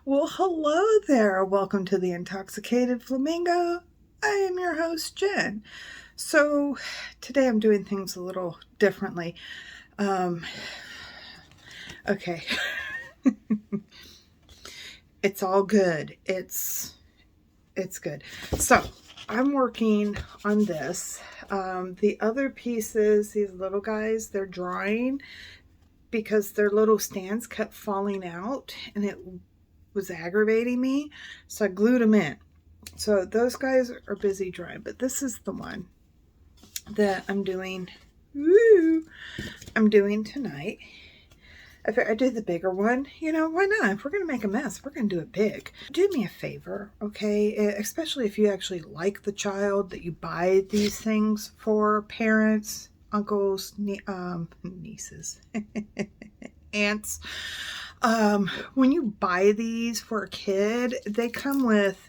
Well, hello there. Welcome to the Intoxicated Flamingo. I am your host, Jen. So, today I'm doing things a little differently. Okay. It's all good. It's good. So, I'm working on this. The other pieces, these little guys, they're drying because their little stands kept falling out and it was aggravating me. So I glued them in. So those guys are busy drying, but this is the one that I'm doing. I'm doing tonight. If I do the bigger one, why not? If we're going to make a mess, we're going to do it big. Do me a favor, okay? Especially if you actually like the child that you buy these things for, parents, uncles, nieces, aunts. When you buy these for a kid, they come with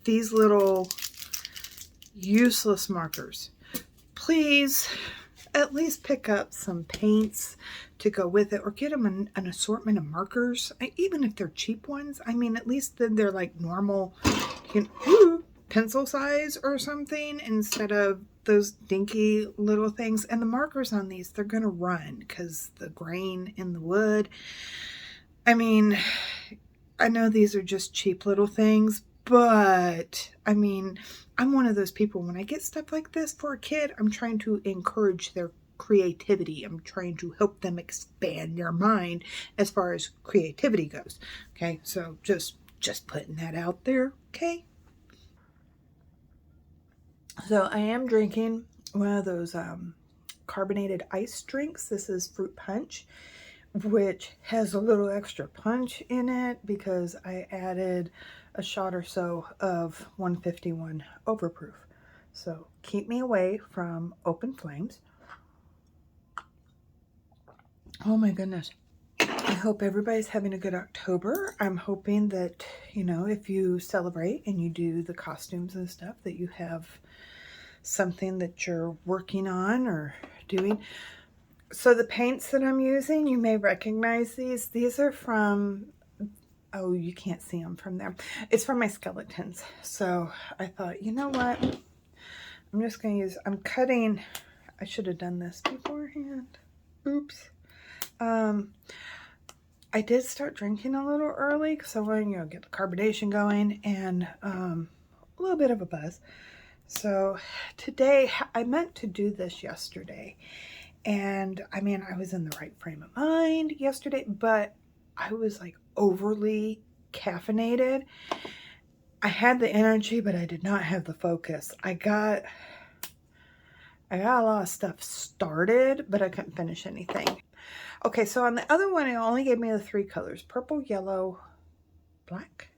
these little useless markers. Please at least pick up some paints to go with it, or get them an assortment of markers, even if they're cheap ones. I mean, at least then they're like normal pencil size or something, instead of those dinky little things. And the markers on these, they're gonna run because the grain in the wood. I mean, I know these are just cheap little things, but I mean, I'm one of those people, when I get stuff like this for a kid, I'm trying to encourage their creativity. I'm trying to help them expand their mind as far as creativity goes. Okay, so just putting that out there. Okay. So I am drinking one of those carbonated ice drinks. This is fruit punch, which has a little extra punch in it because I added a shot or so of 151 overproof. So keep me away from open flames. Oh my goodness. I hope everybody's having a good October. I'm hoping that, if you celebrate and you do the costumes and stuff, that you have something that you're working on or doing. So the paints that I'm using, you may recognize these. These are from, oh, you can't see them from there. It's from my skeletons. So I thought, you know what? I'm just going to use, I'm cutting, I should have done this beforehand. Oops. I did start drinking a little early because I wanted to get the carbonation going and a little bit of a buzz. So today, I meant to do this yesterday. And I mean, I was in the right frame of mind yesterday, but I was like overly caffeinated. I had the energy, but I did not have the focus. I got a lot of stuff started, but I couldn't finish anything. Okay, so on the other one, it only gave me the 3 colors: purple, yellow, black,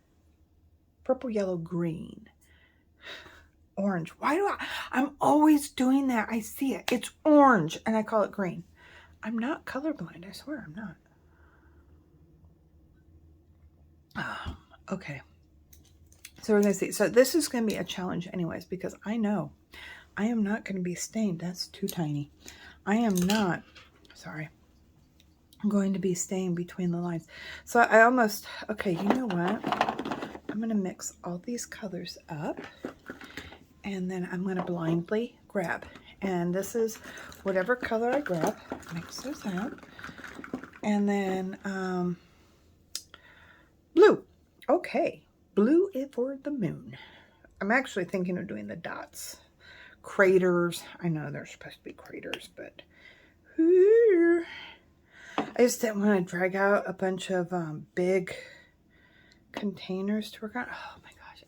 purple, yellow, green, orange. Why do I'm always doing that? I see it. It's orange, and I call it green. I'm not colorblind. I swear I'm not. Okay. So we're going to see. So this is going to be a challenge anyways, because I know I am not going to be stained. That's too tiny. I am not, sorry, I'm going to be staying between the lines. So I almost, okay, you know what? I'm going to mix all these colors up, and then I'm going to blindly grab. And this is whatever color I grab, mix those up. And then blue. Okay, blue is for the moon. I'm actually thinking of doing the dots. Craters. I know they're supposed to be craters, but I just didn't want to drag out a bunch of big containers to work on. Oh my gosh.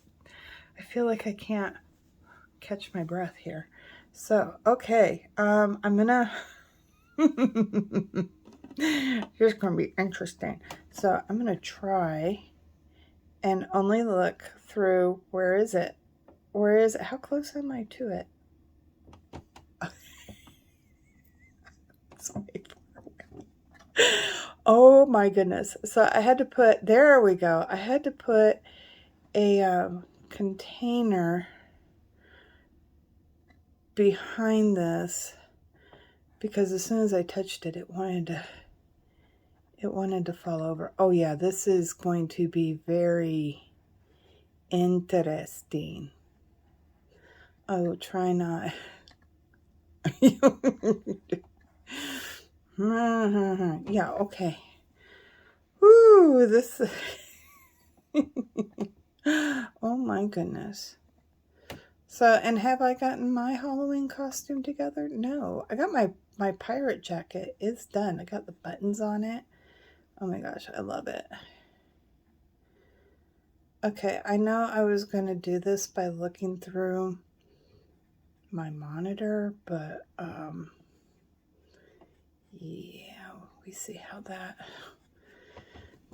I feel like I can't catch my breath here. So, okay. I'm gonna here's gonna be interesting. So I'm gonna try and only look through, where is it? Where is it? How close am I to it? Oh my goodness. So I had to put, there we go. I had to put a container behind this because as soon as I touched it, it wanted It wanted to fall over. Oh yeah, this is going to be very interesting. Oh, try not. Yeah, okay. Woo, this. Oh my goodness. So, and have I gotten my Halloween costume together? No. I got my pirate jacket. It's done. I got the buttons on it. Oh my gosh, I love it. Okay, I know I was going to do this by looking through my monitor, but yeah, we see how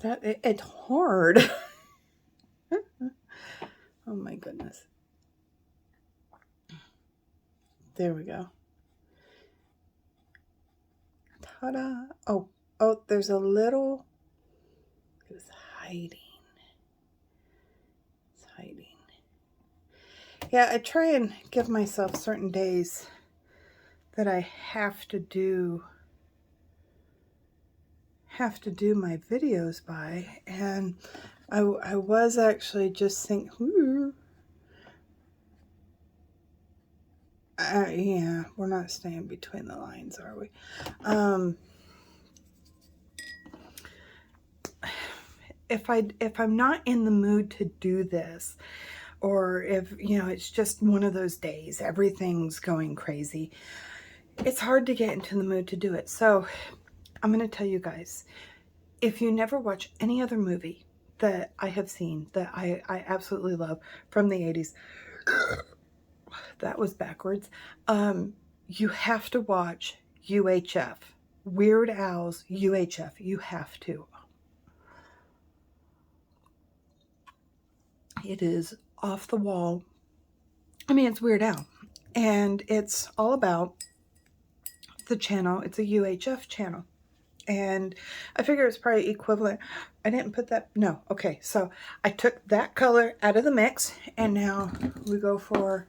it's hard. Oh my goodness. There we go. Ta-da. Oh, there's a little, it was hiding. It's hiding. Yeah, I try and give myself certain days that I have to do my videos by, and I was actually just thinking, yeah, we're not staying between the lines, are we? If I'm not in the mood to do this, or if, it's just one of those days, everything's going crazy, it's hard to get into the mood to do it. So I'm going to tell you guys, if you never watch any other movie that I have seen that I absolutely love from the 80s, that was backwards, you have to watch UHF. Weird Al's UHF. You have to. It is off the wall. I mean, it's Weird Al. And it's all about the channel. It's a UHF channel. And I figure it's probably equivalent. I didn't put that. No. Okay. So I took that color out of the mix. And now we go for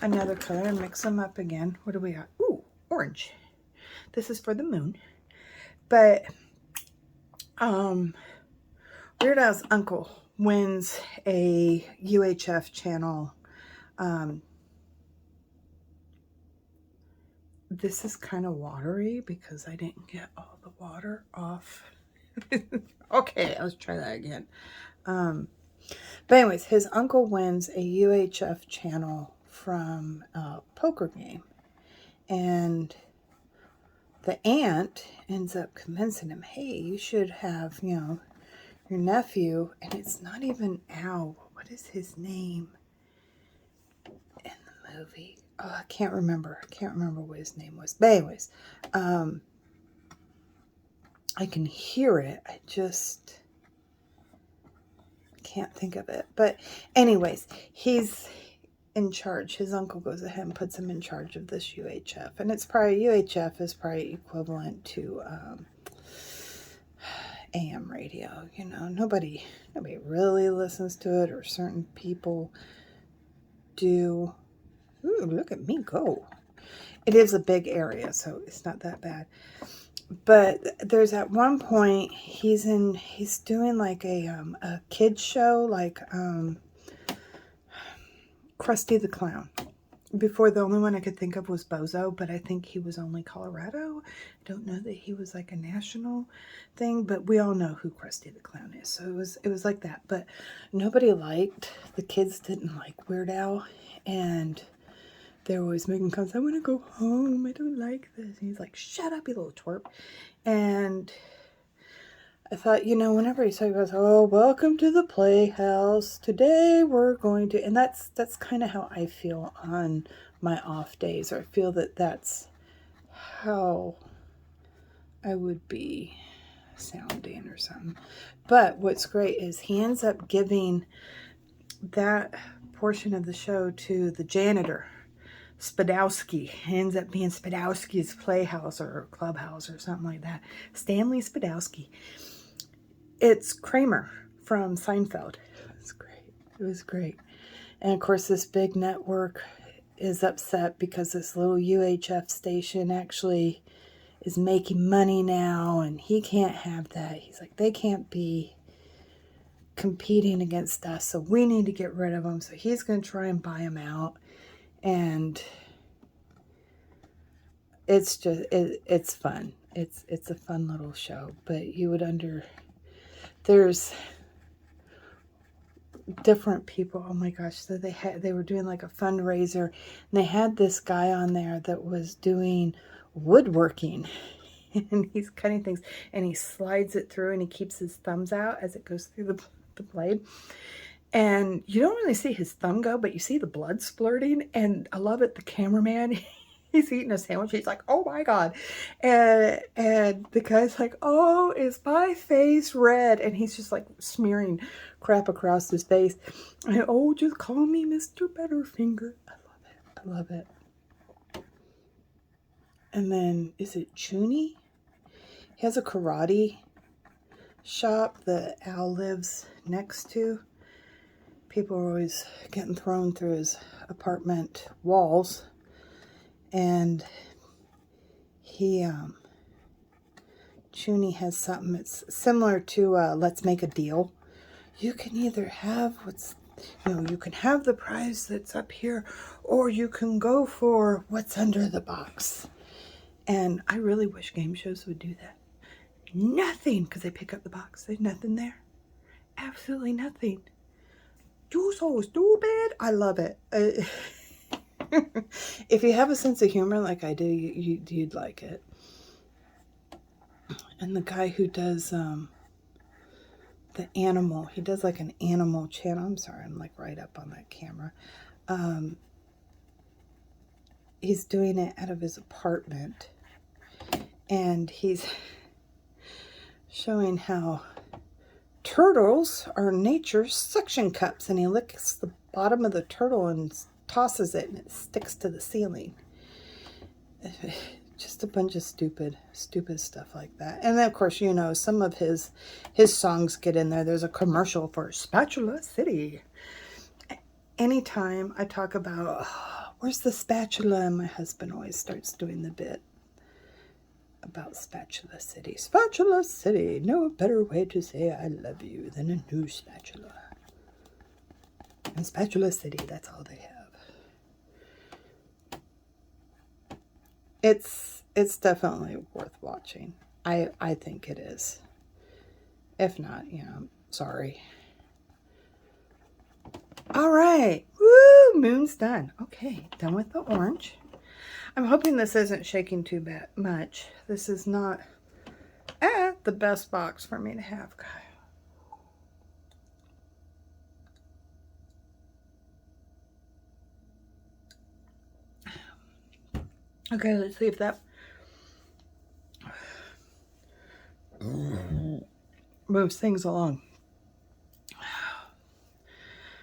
another color and mix them up again. What do we got? Ooh, orange. This is for the moon. But Weird Al's uncle wins a UHF channel. This is kind of watery because I didn't get all the water off. Okay, let's try that again. But anyways, his uncle wins a UHF channel from a poker game. And the aunt ends up convincing him, hey, you should have, your nephew. And it's not even Al. What is his name in the movie? Oh, I can't remember. What his name was. But anyways, I can hear it. I just can't think of it. But anyways, he's in charge. His uncle goes ahead and puts him in charge of this UHF. And it's probably, UHF is probably equivalent to AM radio. Nobody really listens to it, or certain people do. Ooh, look at me go. It is a big area, so it's not that bad. But there's at one point he's doing like a kids show, like Krusty the Clown. Before, the only one I could think of was Bozo, but I think he was only Colorado. I don't know that he was like a national thing, but we all know who Krusty the Clown is. So it was like that. But nobody liked, the kids didn't like Weird Al, and they're always making comments, I want to go home, I don't like this. And he's like, shut up, you little twerp. And I thought, whenever he goes, oh, welcome to the playhouse. Today we're going to, and that's kind of how I feel on my off days. Or I feel that that's how I would be sounding or something. But what's great is he ends up giving that portion of the show to the janitor, Spadowski. Ends up being Spadowski's playhouse or clubhouse or something like that. Stanley Spadowski. It's Kramer from Seinfeld. It was great. And of course, this big network is upset because this little UHF station actually is making money now, and he can't have that. He's like, they can't be competing against us, so we need to get rid of them. So he's going to try and buy them out, and it's just it's fun. It's a fun little show, but you would there's different people. Oh my gosh, so they were doing like a fundraiser, and they had this guy on there that was doing woodworking. And he's cutting things, and he slides it through, and he keeps his thumbs out as it goes through the blade. And you don't really see his thumb go, but you see the blood splurting. And I love it. The cameraman, he's eating a sandwich. He's like, oh my God. And the guy's like, oh, is my face red? And he's just like smearing crap across his face. And, oh, just call me Mr. Butterfinger. I love it. I love it. And then, is it Junie? He has a karate shop that Al lives next to. People are always getting thrown through his apartment walls. And Junie has something that's similar to Let's Make a Deal. You can either have you can have the prize that's up here, or you can go for what's under the box. And I really wish game shows would do that. Nothing, because they pick up the box. There's nothing there. Absolutely nothing. You're so stupid. I love it. If you have a sense of humor like I do, you'd like it. And the guy who does the animal, he does like an animal channel. I'm sorry, I'm like right up on that camera. He's doing it out of his apartment. And he's showing how turtles are nature's suction cups. And he licks the bottom of the turtle and tosses it, and it sticks to the ceiling. Just a bunch of stupid stuff like that. And then, of course, you know, some of his songs get in there. There's a commercial for Spatula City. Anytime I talk about, oh, where's the spatula, and my husband always starts doing the bit about Spatula City. Spatula City, no better way to say I love you than a new spatula. And Spatula City, that's all they have. It's definitely worth watching. I think it is. If not, you know, sorry. All right. Woo! Moon's done. Okay, done with the orange. I'm hoping this isn't shaking too much. This is not the best box for me to have. Okay, let's see if that moves things along.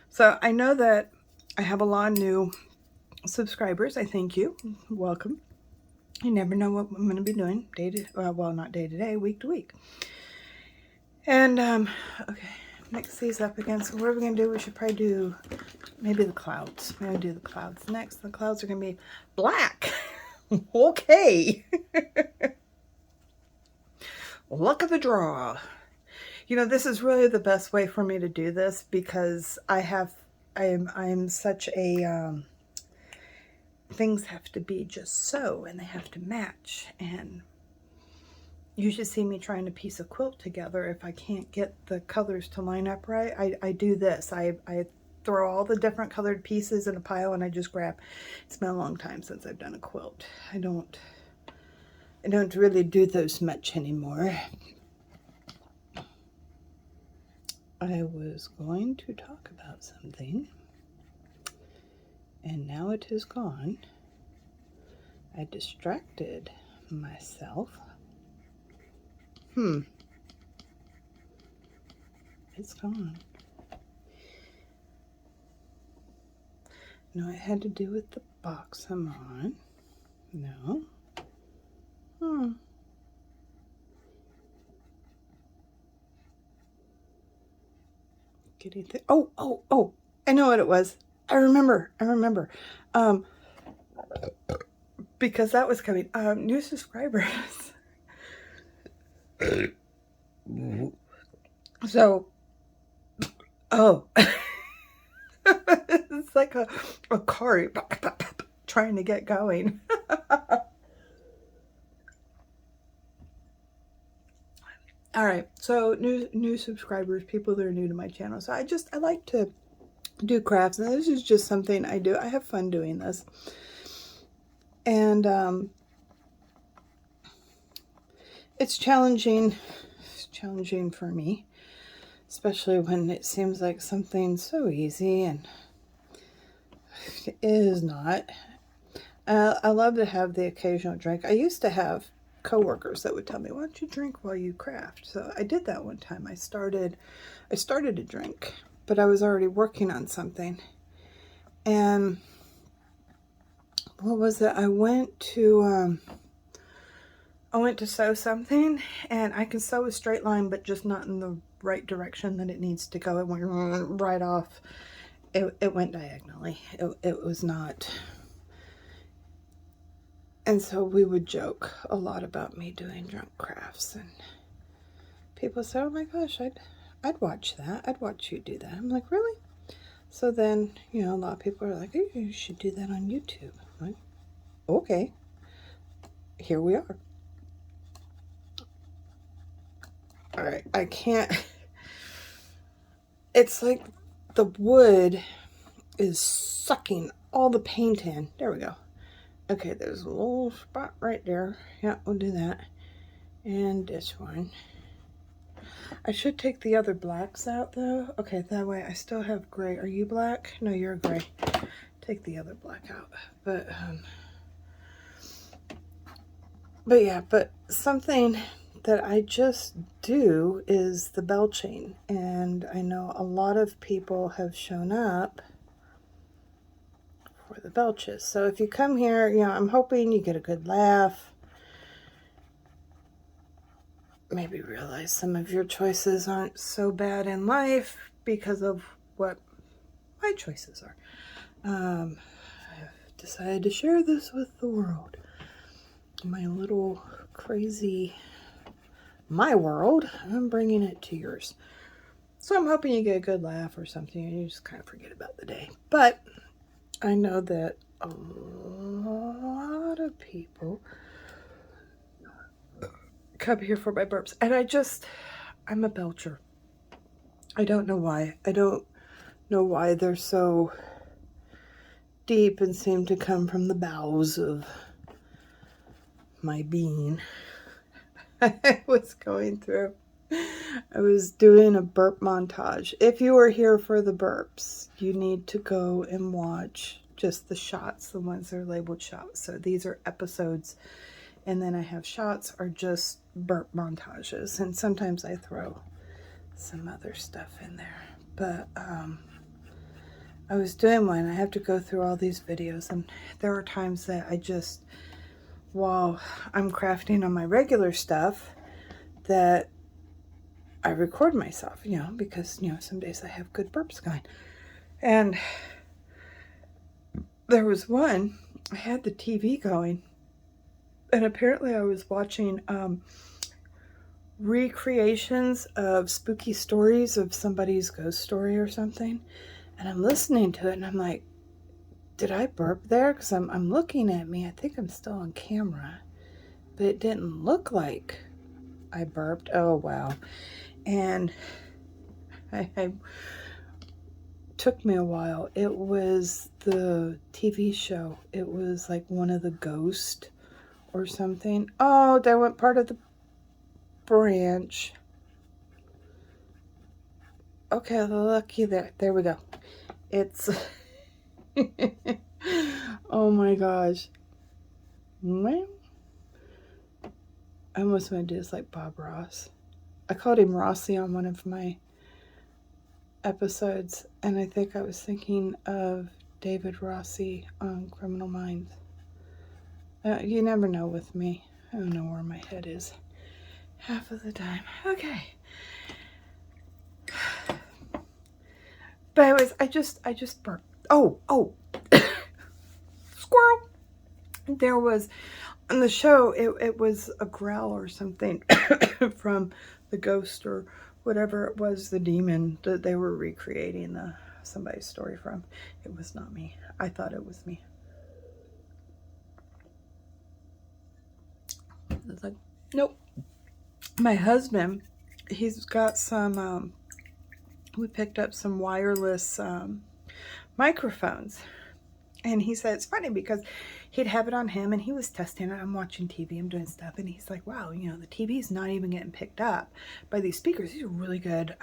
So I know that I have a lot of new subscribers. I thank you. Welcome. You never know what I'm going to be doing not day to day, week to week. And okay, mix these up again. So what are we going to do? We should probably do maybe the clouds. We're going to do the clouds next. The clouds are going to be black. Okay. Luck of the draw. You know, this is really the best way for me to do this, because I am such a things have to be just so, and they have to match. And you should see me trying to piece a quilt together. If I can't get the colors to line up right, I do this. I throw all the different colored pieces in a pile, and I just grab. It's been a long time since I've done a quilt. I don't really do those much anymore. I was going to talk about something, and now it is gone. I distracted myself. It's gone. No, it had to do with the box I'm on. No. Oh, I know what it was. I remember. Because that was coming. New subscribers. So, oh, it's like a car trying to get going. All right, so new subscribers, people that are new to my channel. So I like to do crafts, and this is just something I do. I have fun doing this, and it's challenging. It's challenging for me, especially when it seems like something so easy and it is not. I love to have the occasional drink. I used to have coworkers that would tell me, "Why don't you drink while you craft?" So I did that one time. I started to drink, but I was already working on something. And what was it? I went to sew something, and I can sew a straight line, but just not in the right direction that it needs to go. It went right off. It went diagonally. It was not. And so we would joke a lot about me doing drunk crafts, and people said, "Oh my gosh, I'd watch that. I'd watch you do that." I'm like, "Really?" So then, you know, a lot of people are like, "Hey, you should do that on YouTube." I'm like, okay, here we are. All right, I can't. It's like the wood is sucking all the paint in. There we go. Okay, there's a little spot right there. Yeah, we'll do that. And this one. I should take the other blacks out though. Okay, that way I still have gray. Are you black? No, you're gray. Take the other black out. But yeah, but something that I just do is the belching. And I know a lot of people have shown up for the belches. So if you come here, you know, I'm hoping you get a good laugh. Maybe realize some of your choices aren't so bad in life because of what my choices are. I've decided to share this with the world. My little crazy, my world, I'm bringing it to yours. So I'm hoping you get a good laugh or something and you just kind of forget about the day. But I know that a lot of people come here for my burps. And I'm a belcher. I don't know why. I don't know why they're so deep and seem to come from the bowels of my being. I was doing a burp montage. If you are here for the burps, you need to go and watch just the shots, the ones that are labeled shots. So these are episodes, and then I have shots are just burp montages, and sometimes I throw some other stuff in there. But I was doing one. I have to go through all these videos, and there are times that I just, while I'm crafting on my regular stuff, that I record myself, you know, because, you know, some days I have good burps going. And there was one, I had the TV going, and apparently I was watching recreations of spooky stories of somebody's ghost story or something. And I'm listening to it, and I'm like, did I burp there? Because I'm looking at me. I think I'm still on camera. But it didn't look like I burped. Oh, wow. And I took me a while. It was the TV show. It was like one of the ghosts or something. Oh, that went part of the branch. Okay, lucky there. There we go. It's... oh my gosh. Well, I almost want to do this like Bob Ross. I called him Rossi on one of my episodes, and I think I was thinking of David Rossi on Criminal Minds. You never know with me. I don't know where my head is half of the time. Okay. But anyways, I just burped. Oh, squirrel. There was on the show, it was a growl or something from the ghost or whatever it was, the demon that they were recreating somebody's story from. It was not me. I thought it was me. It's like, nope. My husband, he's got some, we picked up some wireless microphones. And he said it's funny because he'd have it on him and he was testing it. I'm watching TV, I'm doing stuff. And he's like, wow, you know, the TV's not even getting picked up by these speakers. These are really good.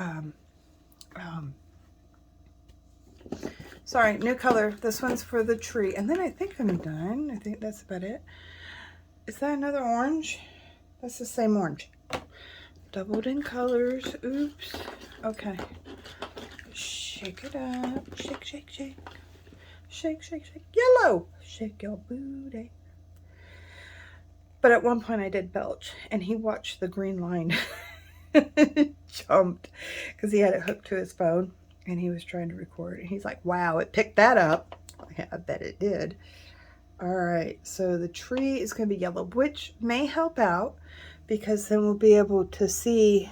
Sorry, new color. This one's for the tree. And then I think I'm done. I think that's about it. Is that another orange? That's the same orange. Doubled in colors. Oops. Okay. Shake it up. Shake, shake, shake. Shake, shake, shake. Yellow. Shake your booty. But at one point I did belch, and he watched the green line. Jumped because he had it hooked to his phone, and he was trying to record. And he's like, wow, it picked that up. I bet it did. All right, so the tree is going to be yellow, which may help out because then we'll be able to see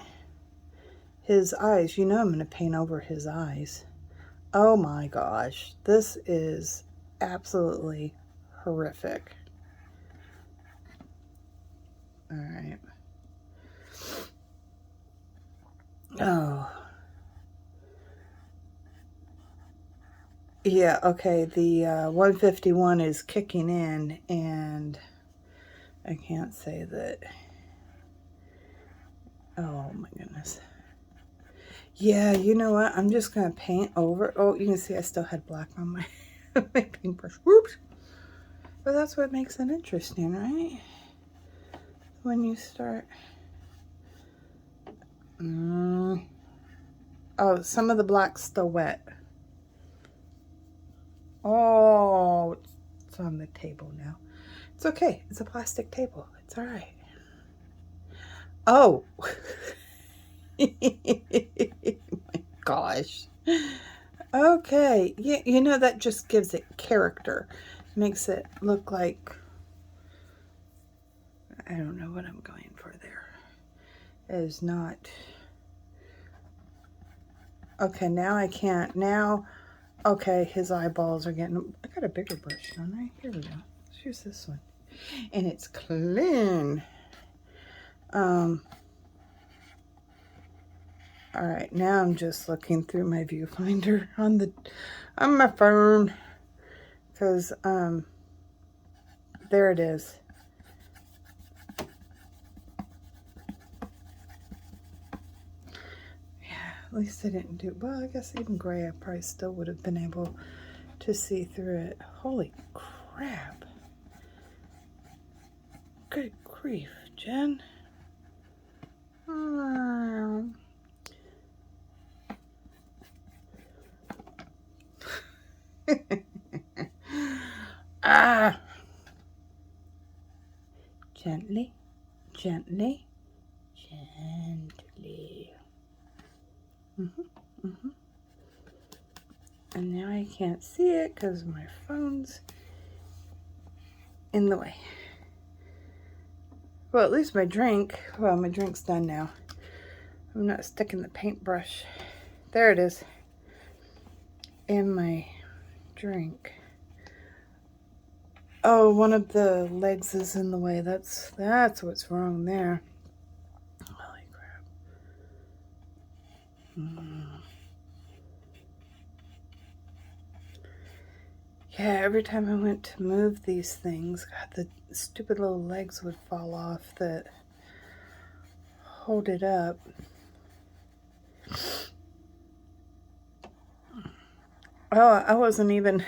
his eyes. You know I'm going to paint over his eyes. Oh my gosh, this is absolutely horrific. All right. Oh. Yeah, okay, the 151 is kicking in, and I can't say that. Oh my goodness. Yeah, you know what? I'm just going to paint over. Oh, you can see I still had black on my, my paintbrush. Whoops. But that's what makes it interesting, right? When you start. Oh, some of the black's still wet. Oh, it's on the table now. It's okay. It's a plastic table. It's all right. Oh. My gosh. Okay. Yeah, you know, that just gives it character. Makes it look like, I don't know what I'm going for there. It is not. Okay, now I can't. Now, okay, his eyeballs are getting, I got a bigger brush, don't I? Here we go. Let's use this one. And it's clean. All right, now I'm just looking through my viewfinder on my phone, because there it is. Yeah, at least I didn't do, well, I guess even gray I probably still would have been able to see through it. Holy crap. Good grief, Jen. Ah. Gently, gently, gently. And now I can't see it because my phone's in the way. Well, at least my drink, well, my drink's done now. I'm not sticking the paintbrush. There it is. In my drink. Oh, one of the legs is in the way. That's what's wrong there. Holy crap. Yeah, every time I went to move these things, God, the stupid little legs would fall off that hold it up. Oh, I wasn't even...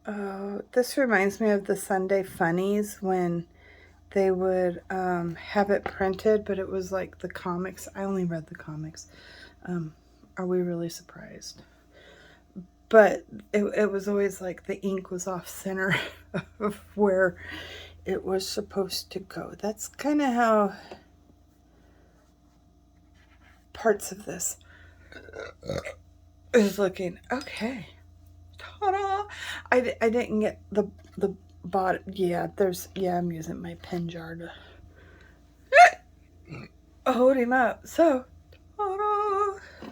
Oh, this reminds me of the Sunday Funnies when they would have it printed, but it was like the comics. I only read the comics. Are we really surprised? But it was always like the ink was off center of where it was supposed to go. That's kind of how parts of this is looking. Okay. Ta-da! I didn't get the bought, yeah, I'm using my pen jar to hold him up. So, ta-da!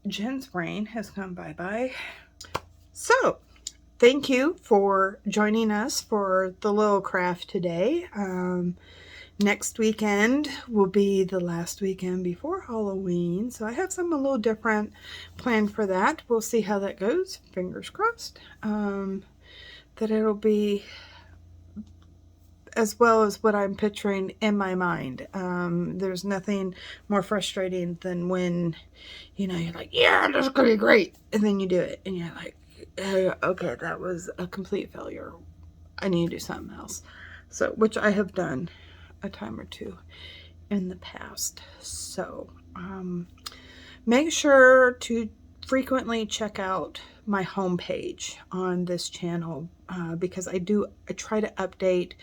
Jenn's brain has gone bye-bye. So, thank you for joining us for the little craft today. Next weekend will be the last weekend before Halloween, so I have something a little different planned for that. We'll see how that goes. Fingers crossed that it'll be as well as what I'm picturing in my mind. There's nothing more frustrating than when, you know, you're like, yeah, this is going to be great. And then you do it and you're like, okay, that was a complete failure. I need to do something else. So, which I have done a time or two in the past. So, make sure to frequently check out my homepage on this channel because I try to update.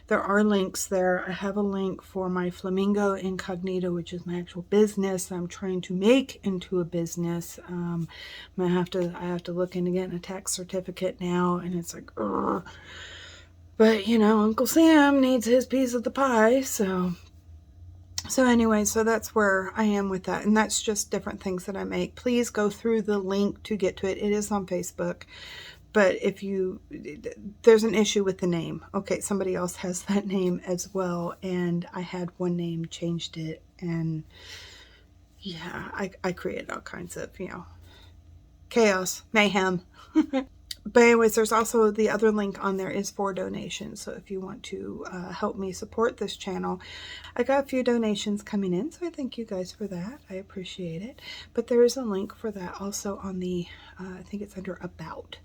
There are links there. I have a link for my Flamingo Incognito, which is my actual business I'm trying to make into a business. I have to look into getting a tax certificate now, and it's like, ugh. But you know, Uncle Sam needs his piece of the pie, so anyway, so that's where I am with that. And that's just different things that I make. Please go through the link to get to it. It is on Facebook. But if there's an issue with the name. Okay, somebody else has that name as well. And I had one name, changed it. And yeah, I created all kinds of, you know, chaos, mayhem. But anyways, there's also the other link on there is for donations. So if you want to help me support this channel, I got a few donations coming in. So I thank you guys for that. I appreciate it. But there is a link for that also on the, I think it's under About.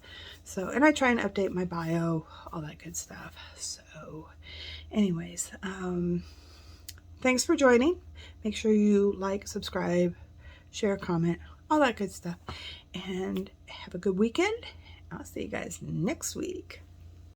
So, and I try and update my bio, all that good stuff. So anyways, thanks for joining. Make sure you like, subscribe, share, comment, all that good stuff. And have a good weekend. I'll see you guys next week.